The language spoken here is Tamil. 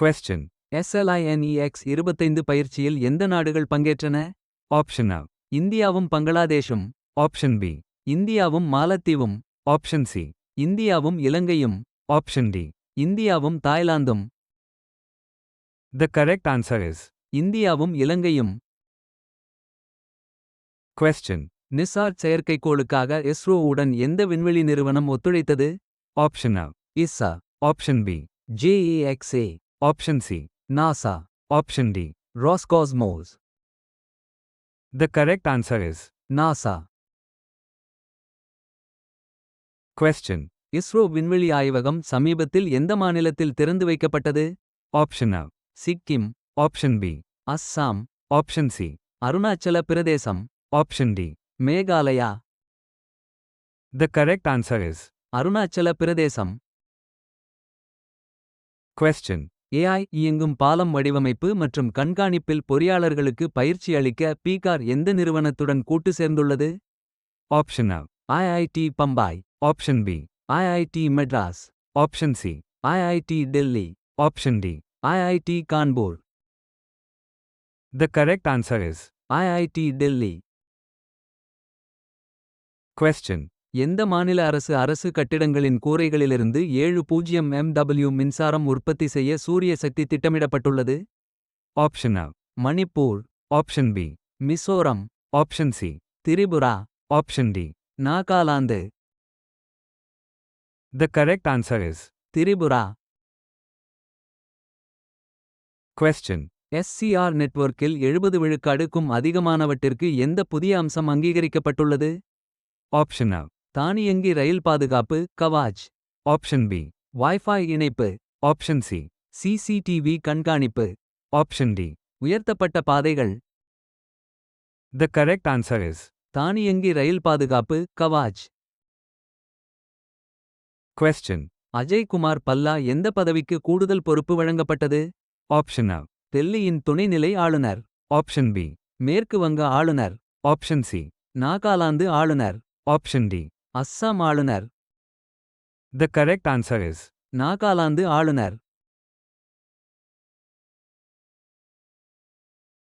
Question. SLINEX 25 பயிற்சியில் எந்த நாடுகள் பங்கேற்றன? Option A. இந்தியாவும் பங்களாதேஷும். Option B. இந்தியாவும் மாலத்தீவும். Option C. இந்தியாவும் இலங்கையும். Option D. இந்தியாவும் தாய்லாந்தும். The correct answer is. இந்தியாவும் இலங்கையும். Question. நிசார் செயற்கைக்கோளுக்காக இஸ்ரோ உடன் எந்த விண்வெளி நிறுவனம் ஒத்துழைத்தது? Option A. ISA. Option B. JEXA. Option C. NASA. Option D. Roscosmos. The correct answer is. NASA. Question. ISRO விண்வெளி ஆய்வகம் சமீபத்தில் எந்த மாநிலத்தில் திறந்து வைக்கப்பட்டது? Option A. Sikkim. Option B. Assam. Option C. Arunachal Pradesh. Option D. Meghalaya. The correct answer is. Arunachal Pradesh. Question. AI இயங்கும் பாலம் வடிவமைப்பு மற்றும் கண்காணிப்பில் பொறியாளர்களுக்கு பயிற்சி அளிக்க பீகார் எந்த நிறுவனத்துடன் கூட்டு சேர்ந்துள்ளது? Option A. IIT Bombay. Option B. IIT Madras. Option C. IIT Delhi. Option D. IIT Kanpur. The correct answer is. IIT Delhi. Question. எந்த மாநில அரசு அரசு கட்டிடங்களின் கூரைகளிலிருந்து 70 MW மின்சாரம் உற்பத்தி செய்ய சூரிய சக்தி திட்டமிடப்பட்டுள்ளது? Option A. Manipur. Option B. Mizoram. Option C. Tripura. Option D. Nagaland. The correct answer is. Tripura. Question. SCR நெட்வொர்க்கில் 70 விழுக்காடுக்கும் அதிகமானவற்றிற்கு எந்த புதிய அம்சம் அங்கீகரிக்கப்பட்டுள்ளது? Option A. தானியங்கி ரயில் பாதுகாப்பு கவாச். Option B. வைஃபை இணைப்பு. Option C. CCTV கண்காணிப்பு. Option D. உயர்த்தப்பட்ட பாதைகள். The correct answer is. தானியங்கி ரயில் பாதுகாப்பு கவாச். Question. அஜய் குமார் பல்லா எந்த பதவிக்கு கூடுதல் பொறுப்பு வழங்கப்பட்டது? Option A. டெல்லியின் துணைநிலை ஆளுநர். Option B. மேற்கு வங்க ஆளுநர். Option C. நாகாலாந்து ஆளுநர். Option D. அஸ்ஸாம் ஆளுநர். The correct answer is. Nagaland ஆளுநர்.